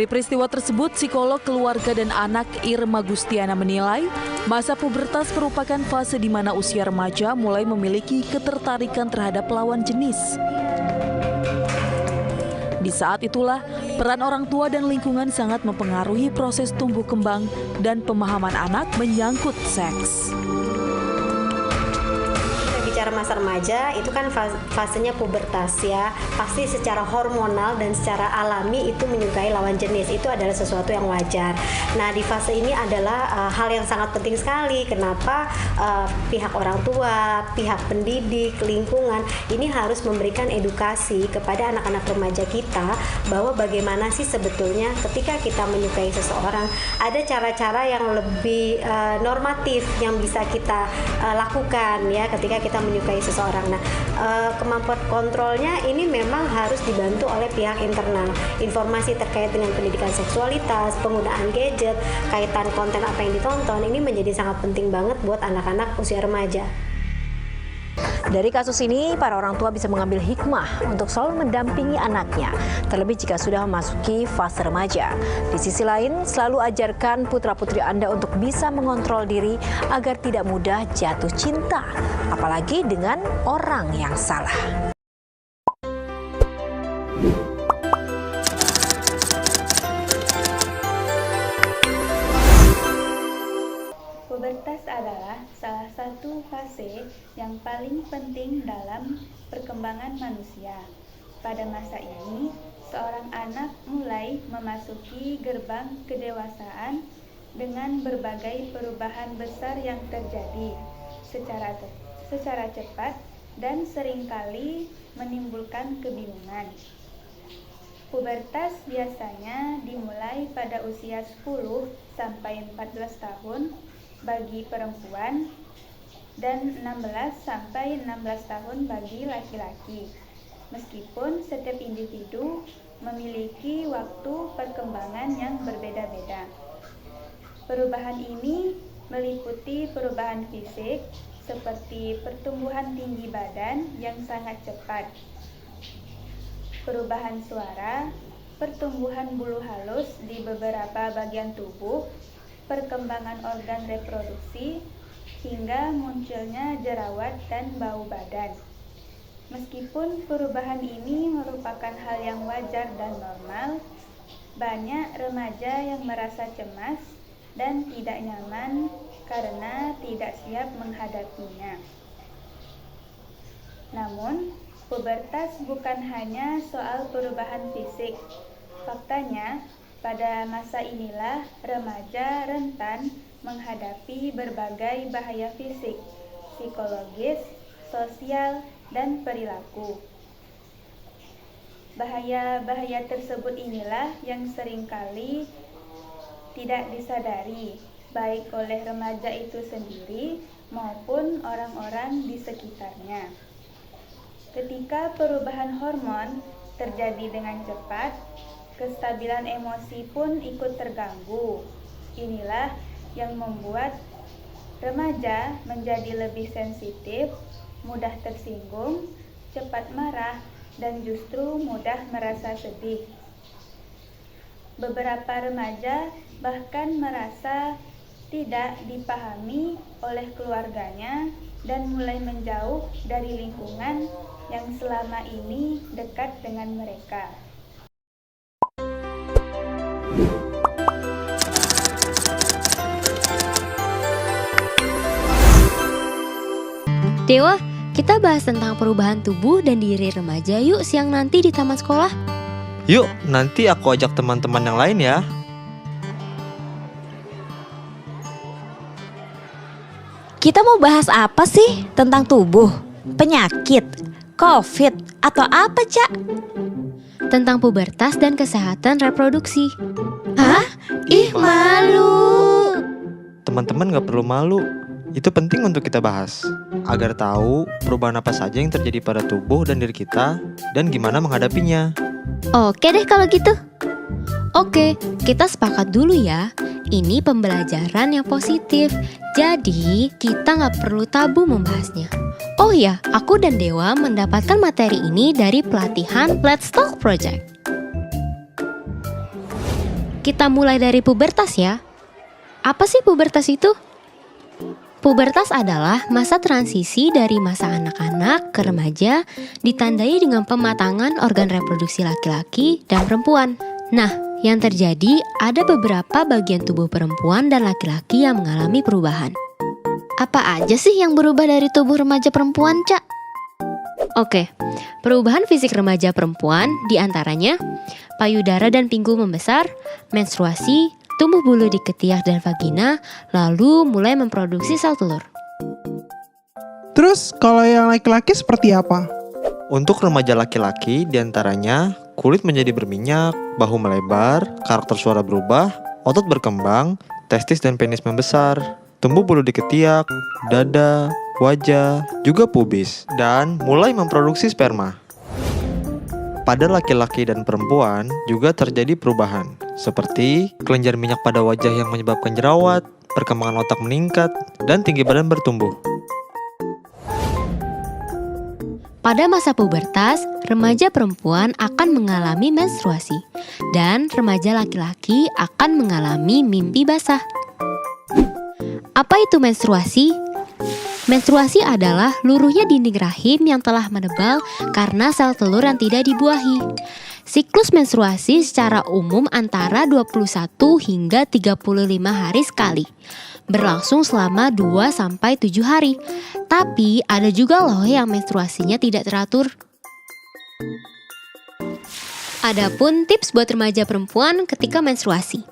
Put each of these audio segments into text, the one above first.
Dari peristiwa tersebut, psikolog keluarga dan anak Irma Gustiana menilai masa pubertas merupakan fase di mana usia remaja mulai memiliki ketertarikan terhadap lawan jenis. Di saat itulah, peran orang tua dan lingkungan sangat mempengaruhi proses tumbuh kembang dan pemahaman anak menyangkut seks. Bicara masa remaja itu kan fasenya pubertas ya, pasti secara hormonal dan secara alami itu menyukai lawan jenis, itu adalah sesuatu yang wajar. Nah, di fase ini adalah hal yang sangat penting sekali. Kenapa pihak orang tua, pihak pendidik, lingkungan ini harus memberikan edukasi kepada anak-anak remaja kita bahwa bagaimana sih sebetulnya ketika kita menyukai seseorang, ada cara-cara yang lebih normatif yang bisa kita lakukan ya ketika kita menyukai seseorang. Nah, kemampuan kontrolnya ini memang harus dibantu oleh pihak internal. Informasi terkait dengan pendidikan seksualitas, penggunaan gadget, kaitan konten apa yang ditonton, ini menjadi sangat penting banget buat anak-anak usia remaja. Dari kasus ini, para orang tua bisa mengambil hikmah untuk selalu mendampingi anaknya, terlebih jika sudah memasuki fase remaja. Di sisi lain, selalu ajarkan putra-putri Anda untuk bisa mengontrol diri agar tidak mudah jatuh cinta, apalagi dengan orang yang salah. Pubertas adalah salah satu fase yang paling penting dalam perkembangan manusia. Pada masa ini, seorang anak mulai memasuki gerbang kedewasaan dengan berbagai perubahan besar yang terjadi secara cepat dan seringkali menimbulkan kebingungan. Pubertas biasanya dimulai pada usia 10 sampai 14 tahun bagi perempuan dan 16 sampai 16 tahun bagi laki-laki. Meskipun setiap individu memiliki waktu perkembangan yang berbeda-beda. Perubahan ini meliputi perubahan fisik seperti pertumbuhan tinggi badan yang sangat cepat, perubahan suara, pertumbuhan bulu halus di beberapa bagian tubuh, perkembangan organ reproduksi, hingga munculnya jerawat dan bau badan. Meskipun perubahan ini merupakan hal yang wajar dan normal, banyak remaja yang merasa cemas dan tidak nyaman karena tidak siap menghadapinya. Namun, pubertas bukan hanya soal perubahan fisik. Faktanya, pada masa inilah remaja rentan menghadapi berbagai bahaya fisik, psikologis, sosial, dan perilaku. Bahaya-bahaya tersebut inilah yang seringkali tidak disadari, baik oleh remaja itu sendiri maupun orang-orang di sekitarnya. Ketika perubahan hormon terjadi dengan cepat, kestabilan emosi pun ikut terganggu. Inilah yang membuat remaja menjadi lebih sensitif, mudah tersinggung, cepat marah, dan justru mudah merasa sedih. Beberapa remaja bahkan merasa tidak dipahami oleh keluarganya dan mulai menjauh dari lingkungan yang selama ini dekat dengan mereka. Dewa, kita bahas tentang perubahan tubuh dan diri remaja yuk siang nanti di taman sekolah. Yuk, nanti aku ajak teman-teman yang lain ya. Kita mau bahas apa sih tentang tubuh, penyakit, COVID, atau apa, Cak? Tentang pubertas dan kesehatan reproduksi. Hah? Ih, malu. Teman-teman gak perlu malu. Itu penting untuk kita bahas, agar tahu perubahan apa saja yang terjadi pada tubuh dan diri kita, dan gimana menghadapinya. Oke deh kalau gitu. Oke, kita sepakat dulu ya. Ini pembelajaran yang positif, jadi kita nggak perlu tabu membahasnya. Oh ya, aku dan Dewa mendapatkan materi ini dari pelatihan Let's Talk Project. Kita mulai dari pubertas ya. Apa sih pubertas itu? Pubertas adalah masa transisi dari masa anak-anak ke remaja, ditandai dengan pematangan organ reproduksi laki-laki dan perempuan. Nah, yang terjadi ada beberapa bagian tubuh perempuan dan laki-laki yang mengalami perubahan. Apa aja sih yang berubah dari tubuh remaja perempuan, Cak? Oke, perubahan fisik remaja perempuan diantaranya payudara dan pinggul membesar, menstruasi, tumbuh bulu di ketiak dan vagina, lalu mulai memproduksi sel telur. Terus kalau yang laki-laki seperti apa? Untuk remaja laki-laki diantaranya kulit menjadi berminyak, bahu melebar, karakter suara berubah, otot berkembang, testis dan penis membesar, tumbuh bulu di ketiak, dada, wajah, juga pubis, dan mulai memproduksi sperma. Pada laki-laki dan perempuan juga terjadi perubahan, seperti kelenjar minyak pada wajah yang menyebabkan jerawat, perkembangan otak meningkat, dan tinggi badan bertumbuh. Pada masa pubertas, remaja perempuan akan mengalami menstruasi, dan remaja laki-laki akan mengalami mimpi basah. Apa itu menstruasi? Menstruasi adalah luruhnya dinding rahim yang telah menebal karena sel telur yang tidak dibuahi. Siklus menstruasi secara umum antara 21 hingga 35 hari sekali, berlangsung selama 2-7 hari. Tapi ada juga loh yang menstruasinya tidak teratur. Adapun tips buat remaja perempuan ketika menstruasi.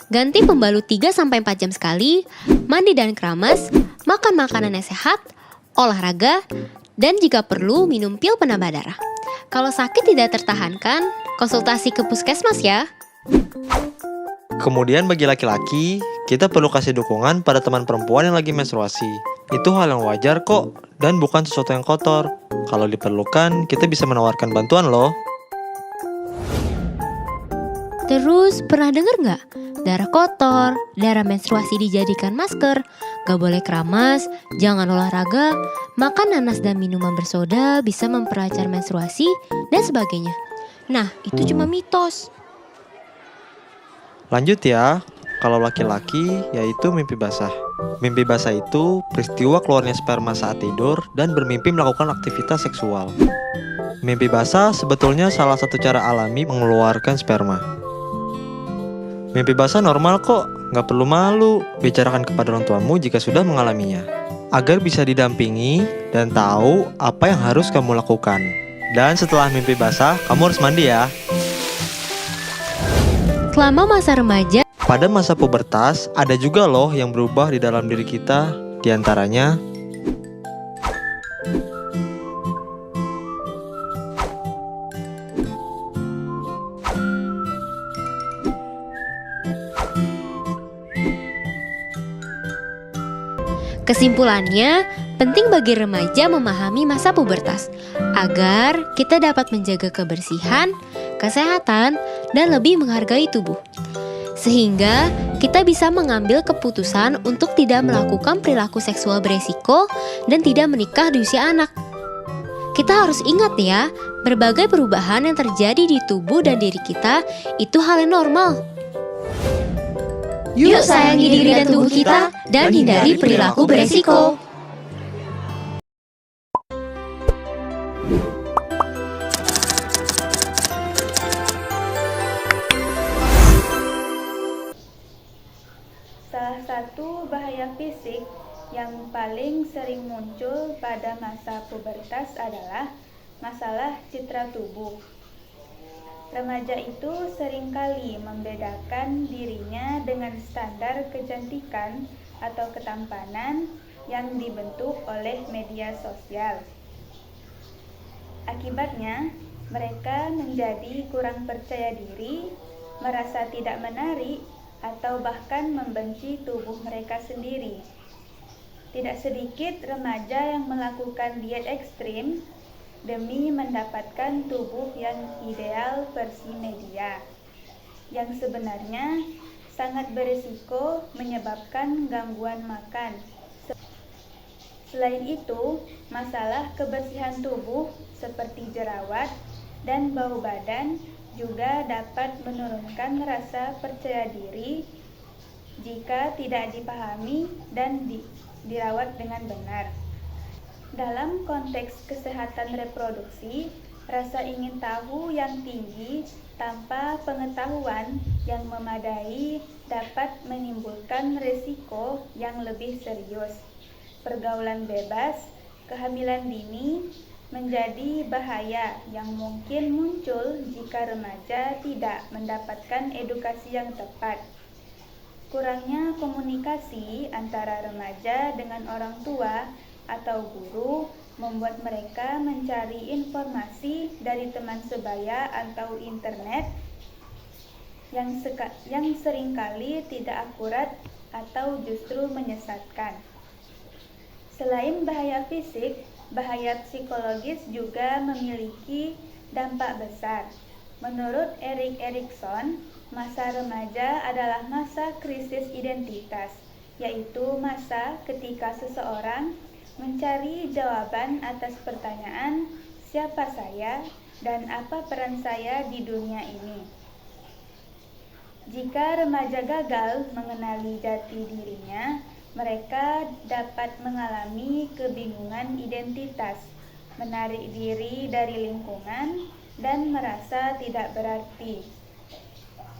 Ganti pembalut 3-4 jam sekali, mandi dan keramas, makan makanan yang sehat, olahraga, dan jika perlu minum pil penambah darah. Kalau sakit tidak tertahankan, konsultasi ke puskesmas ya. Kemudian bagi laki-laki, kita perlu kasih dukungan pada teman perempuan yang lagi menstruasi. Itu hal yang wajar kok, dan bukan sesuatu yang kotor. Kalau diperlukan, kita bisa menawarkan bantuan loh. Terus pernah dengar nggak? Darah kotor, darah menstruasi dijadikan masker, gak boleh keramas, jangan olahraga, makan nanas dan minuman bersoda bisa memperlancar menstruasi, dan sebagainya. Nah, itu cuma mitos. Lanjut ya, kalau laki-laki yaitu mimpi basah. Mimpi basah itu peristiwa keluarnya sperma saat tidur dan bermimpi melakukan aktivitas seksual. Mimpi basah sebetulnya salah satu cara alami mengeluarkan sperma. Mimpi basah normal kok, nggak perlu malu. Bicarakan kepada orang tuamu jika sudah mengalaminya, agar bisa didampingi dan tahu apa yang harus kamu lakukan. Dan setelah mimpi basah, kamu harus mandi ya. Selama masa remaja, pada masa pubertas, ada juga loh yang berubah di dalam diri kita. Di antaranya, kesimpulannya, penting bagi remaja memahami masa pubertas agar kita dapat menjaga kebersihan, kesehatan, dan lebih menghargai tubuh. Sehingga kita bisa mengambil keputusan untuk tidak melakukan perilaku seksual beresiko dan tidak menikah di usia anak. Kita harus ingat ya, berbagai perubahan yang terjadi di tubuh dan diri kita itu hal yang normal. Yuk sayangi diri dan tubuh kita dan hindari perilaku beresiko. Salah satu bahaya fisik yang paling sering muncul pada masa pubertas adalah masalah citra tubuh. Remaja itu seringkali membedakan dirinya dengan standar kecantikan atau ketampanan yang dibentuk oleh media sosial. Akibatnya, mereka menjadi kurang percaya diri, merasa tidak menarik, atau bahkan membenci tubuh mereka sendiri. Tidak sedikit remaja yang melakukan diet ekstrim demi mendapatkan tubuh yang ideal versi media, yang sebenarnya sangat berisiko menyebabkan gangguan makan. Selain itu, masalah kebersihan tubuh seperti jerawat dan bau badan juga dapat menurunkan rasa percaya diri jika tidak dipahami dan dirawat dengan benar. Dalam konteks kesehatan reproduksi, rasa ingin tahu yang tinggi tanpa pengetahuan yang memadai dapat menimbulkan risiko yang lebih serius. Pergaulan bebas, kehamilan dini menjadi bahaya yang mungkin muncul jika remaja tidak mendapatkan edukasi yang tepat. Kurangnya komunikasi antara remaja dengan orang tua atau guru membuat mereka mencari informasi dari teman sebaya atau internet yang seringkali tidak akurat atau justru menyesatkan. Selain bahaya fisik, bahaya psikologis juga memiliki dampak besar. Menurut Erik Erikson, masa remaja adalah masa krisis identitas, yaitu masa ketika seseorang mencari jawaban atas pertanyaan siapa saya dan apa peran saya di dunia ini. Jika remaja gagal mengenali jati dirinya, mereka dapat mengalami kebingungan identitas, menarik diri dari lingkungan, dan merasa tidak berarti.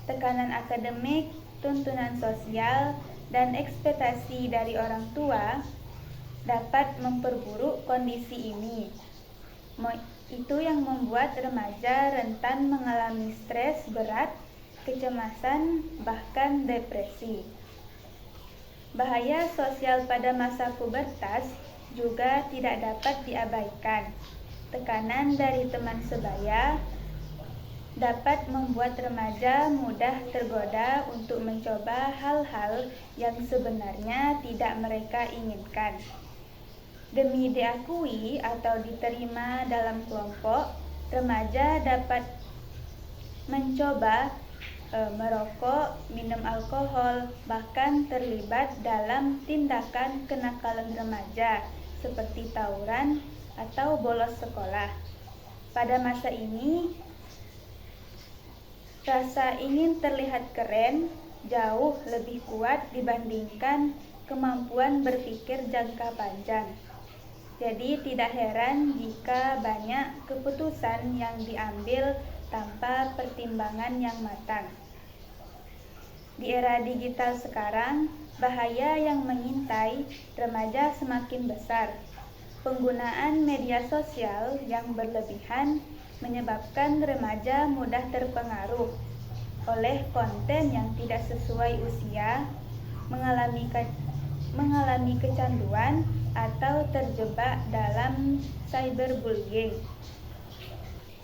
Tekanan akademik, tuntunan sosial, dan ekspektasi dari orang tua dapat memperburuk kondisi ini. Itu yang membuat remaja rentan mengalami stres berat, kecemasan, bahkan depresi. Bahaya sosial pada masa pubertas juga tidak dapat diabaikan. Tekanan dari teman sebaya dapat membuat remaja mudah tergoda untuk mencoba hal-hal yang sebenarnya tidak mereka inginkan. Demi diakui atau diterima dalam kelompok, remaja dapat mencoba merokok, minum alkohol, bahkan terlibat dalam tindakan kenakalan remaja seperti tawuran atau bolos sekolah. Pada masa ini, rasa ingin terlihat keren jauh lebih kuat dibandingkan kemampuan berpikir jangka panjang. Jadi tidak heran jika banyak keputusan yang diambil tanpa pertimbangan yang matang. Di era digital sekarang, bahaya yang mengintai remaja semakin besar. Penggunaan media sosial yang berlebihan menyebabkan remaja mudah terpengaruh oleh konten yang tidak sesuai usia, mengalami kecanduan, atau terjebak dalam cyberbullying.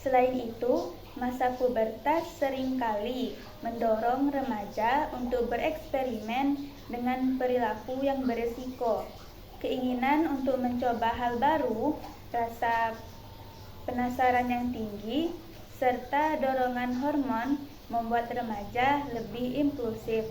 Selain itu, masa pubertas seringkali mendorong remaja untuk bereksperimen dengan perilaku yang berisiko. Keinginan untuk mencoba hal baru, rasa penasaran yang tinggi, serta dorongan hormon membuat remaja lebih impulsif.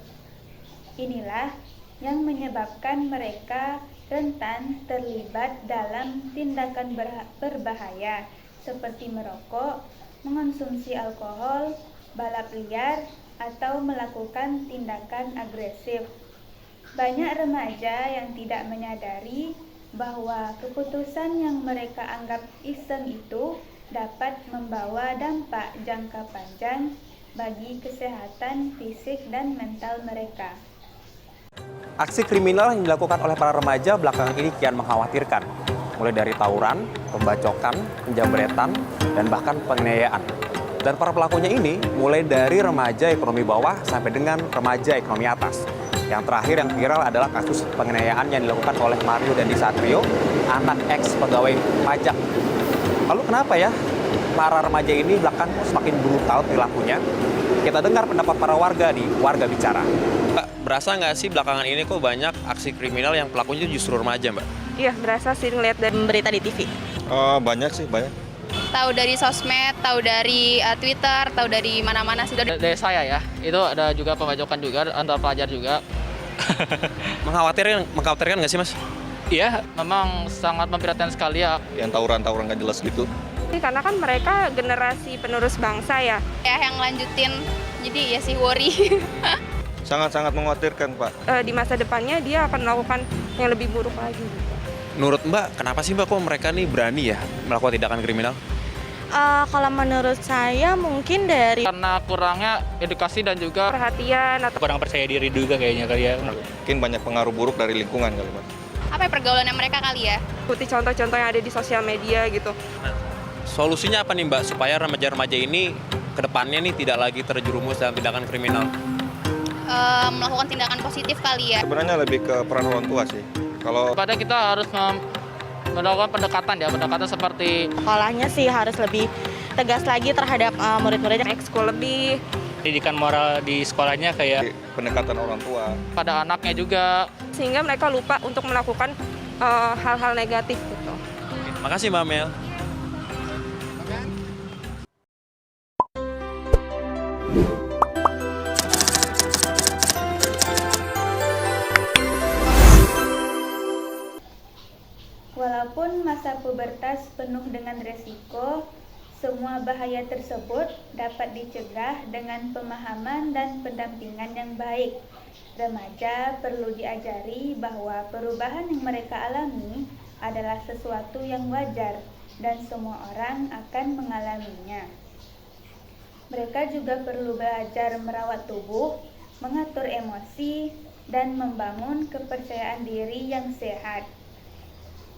Inilah yang menyebabkan mereka rentan terlibat dalam tindakan berbahaya seperti merokok, mengonsumsi alkohol, balap liar, atau melakukan tindakan agresif. Banyak remaja yang tidak menyadari bahwa keputusan yang mereka anggap iseng itu dapat membawa dampak jangka panjang bagi kesehatan fisik dan mental mereka. Aksi kriminal yang dilakukan oleh para remaja belakangan ini kian mengkhawatirkan, mulai dari tawuran, pembacokan, penjambretan, dan bahkan penganiayaan. Dan para pelakunya ini mulai dari remaja ekonomi bawah sampai dengan remaja ekonomi atas. Yang terakhir yang viral adalah kasus penganiayaan yang dilakukan oleh Mario Dandi Satrio, anak ex pegawai pajak. Lalu kenapa ya para remaja ini belakangan semakin brutal perilakunya? Kita dengar pendapat para warga di Warga Bicara. Mbak, berasa nggak sih belakangan ini kok banyak aksi kriminal yang pelakunya justru remaja, Mbak? Iya, berasa sih ngeliat dari berita di TV. Banyak sih, banyak. Tahu dari sosmed, tahu dari Twitter, tahu dari mana-mana sih. Dari saya ya, itu ada juga pembacokan juga, antar pelajar juga. Mengkhawatirkan nggak sih, Mas? Iya, memang sangat memprihatinkan sekali ya. Yang tawuran-tawuran nggak jelas gitu. Karena kan mereka generasi penerus bangsa ya. Yang lanjutin, jadi ya sih worry. Sangat-sangat mengkhawatirkan, Pak. Di masa depannya dia akan melakukan yang lebih buruk lagi. Menurut Mbak, kenapa sih Mbak kok mereka nih berani ya melakukan tindakan kriminal? Kalau menurut saya mungkin dari Karena kurangnya edukasi dan juga perhatian atau kurang percaya diri juga kayaknya kali ya. Mungkin banyak pengaruh buruk dari lingkungan kali, Pak. Apa ya, pergaulannya mereka kali ya? ikuti contoh-contoh yang ada di sosial media gitu. Solusinya apa nih Mbak supaya remaja-remaja ini ke depannya nih tidak lagi terjerumus dalam tindakan kriminal? Melakukan tindakan positif kali ya. Sebenarnya lebih ke peran orang tua sih. Kalau Pada kita harus melakukan pendekatan seperti Sekolahnya sih harus lebih tegas lagi terhadap murid-muridnya, ekskul lebih. pendidikan moral di sekolahnya kayak pendekatan orang tua. pada anaknya juga. Sehingga mereka lupa untuk melakukan hal-hal negatif gitu. Makasih Mbak Mel. Walaupun masa pubertas penuh dengan resiko, semua bahaya tersebut dapat dicegah dengan pemahaman dan pendampingan yang baik. Remaja perlu diajari bahwa perubahan yang mereka alami adalah sesuatu yang wajar dan semua orang akan mengalaminya. Mereka juga perlu belajar merawat tubuh, mengatur emosi, dan membangun kepercayaan diri yang sehat.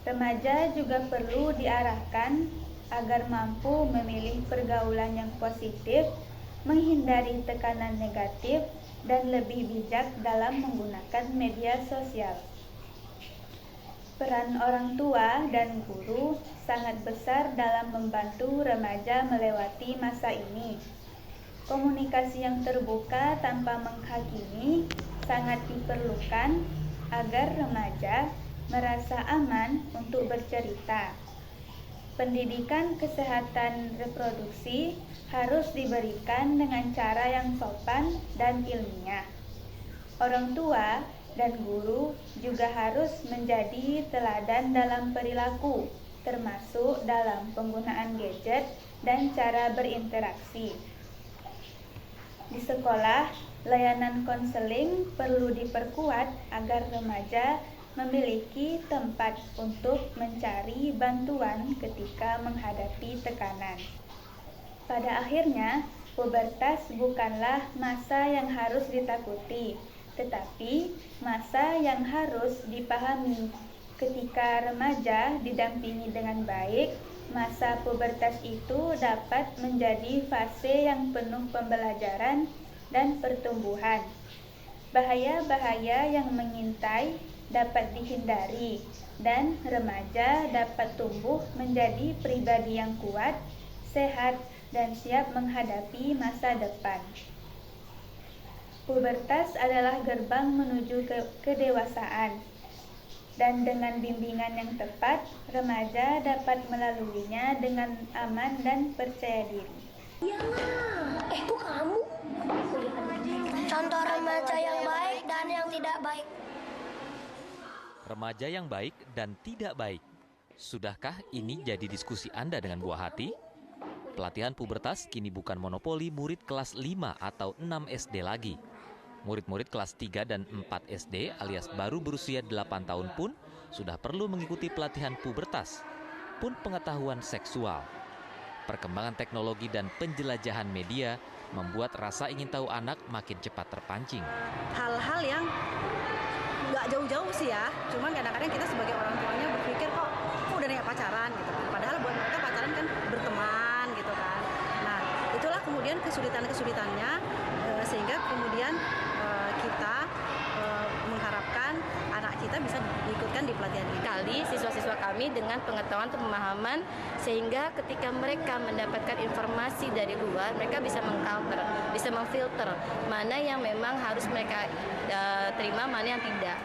Remaja juga perlu diarahkan agar mampu memilih pergaulan yang positif, menghindari tekanan negatif, dan lebih bijak dalam menggunakan media sosial. Peran orang tua dan guru sangat besar dalam membantu remaja melewati masa ini. Komunikasi yang terbuka tanpa menghakimi sangat diperlukan agar remaja merasa aman untuk bercerita. Pendidikan kesehatan reproduksi harus diberikan dengan cara yang sopan dan ilmiah. Orang tua dan guru juga harus menjadi teladan dalam perilaku, termasuk dalam penggunaan gadget dan cara berinteraksi. Di sekolah, layanan konseling perlu diperkuat agar remaja memiliki tempat untuk mencari bantuan ketika menghadapi tekanan. Pada akhirnya, pubertas bukanlah masa yang harus ditakuti, tetapi masa yang harus dipahami. Ketika remaja didampingi dengan baik, masa pubertas itu dapat menjadi fase yang penuh pembelajaran dan pertumbuhan. Bahaya-bahaya yang mengintai dapat dihindari dan remaja dapat tumbuh menjadi pribadi yang kuat, sehat, dan siap menghadapi masa depan. Pubertas adalah gerbang menuju kedewasaan, dan dengan bimbingan yang tepat, remaja dapat melaluinya dengan aman dan percaya diri. Kok kamu? Contoh remaja yang baik dan yang tidak baik. Remaja yang baik dan tidak baik. Sudahkah ini jadi diskusi Anda dengan buah hati? Pelatihan pubertas kini bukan monopoli murid kelas 5 atau 6 SD lagi. Murid-murid kelas 3 dan 4 SD alias baru berusia 8 tahun pun sudah perlu mengikuti pelatihan pubertas, pun pengetahuan seksual. Perkembangan teknologi dan penjelajahan media membuat rasa ingin tahu anak makin cepat terpancing. Hal-hal yang nggak jauh-jauh sih ya, cuman kadang-kadang kita sebagai orang tuanya berpikir kok udah nih pacaran gitu. Padahal buat mereka pacaran kan berteman gitu kan. Nah itulah kemudian kesulitannya sehingga kemudian kita mengharapkan anak kita bisa diikutkan di pelatihan ini. Kali siswa-siswa kami dengan pengetahuan atau pemahaman sehingga ketika mereka mendapatkan informasi dari luar, mereka bisa mengcounter, bisa memfilter mana yang memang harus mereka terima, mana yang tidak.